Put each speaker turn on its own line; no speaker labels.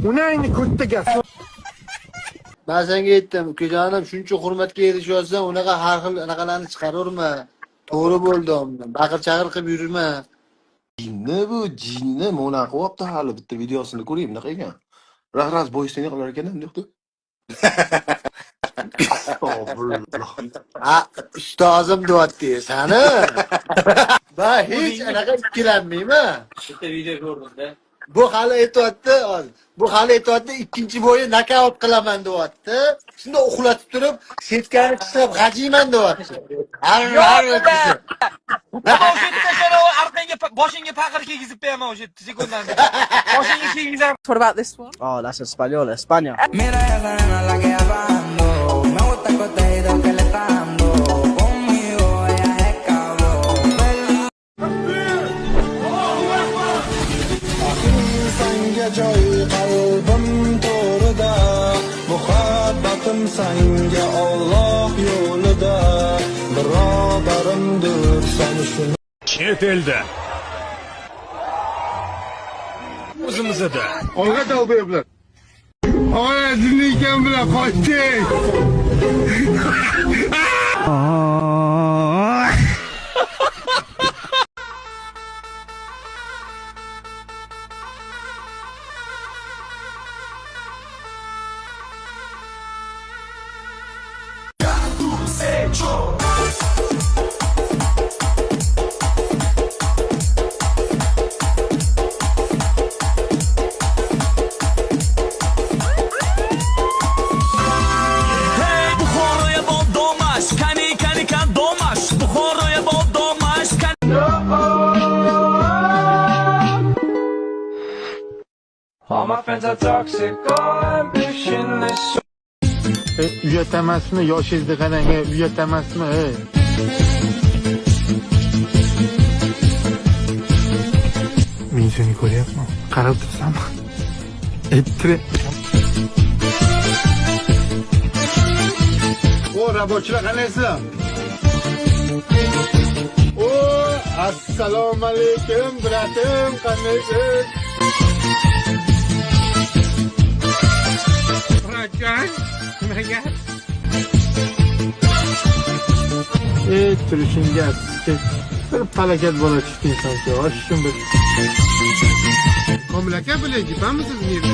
Unayni ko'tta gap.
Ben senga aytdim, ukajonim, shuncha hurmatga erishyapsan, unaqa har xil anaqalarni chiqaraverma. To'g'ri bo'ldi, baqir-chaqir qilib yurma.
Jinni bu, jinni bunaqa qilyapti hali bitta videosini ko'ring, bunaqa ekan. Ras bo'ysini qilar ekan, bunday qilib. Astag'firulloh.
Ha, ustozim deyapti sani. Ben hech anaqa ikkilanmayman.
Bitta video ko'rdim-da.
Bu hali aytyapti, bu hali aytyapti, ikkinchi bo'yi nokaut qilaman deyapti. Shunda uxlatib turib, setkani chiqib g'ajiyman deyapti.
Orqangga boshingga paqir kiygizib beraman o'sha sekundan. Boshingga kiygizam.
What about this one?
Oh, that's español, España.
Mira esa nena la que hablando, me gusta el contenido que le está dando, conmigo ella es cabrón.
Senga joy qalbim to'rida, muhabbatim senga Alloh yo'lida, birodarimdir sen shuni.
Chet elda. O'zimizda.
Olga talbayaplar. Oy, dinlaykan bilan qochdik. All my friends are toxic, all ambitionless. Uyat emasmi? Yoshingizni qarang, uyat emasmi? Men seni ko'ryapman. Qarab tursanmi? Aytire. O, rabochilar qanaysizlar? O, assalomu alaykum, bratim, qanaysiz?
Rajan, nimaga?
Turishingga bir falokat bola chiqding sanki, oshishim bir. Komilaka bilagi, bamisiz meni?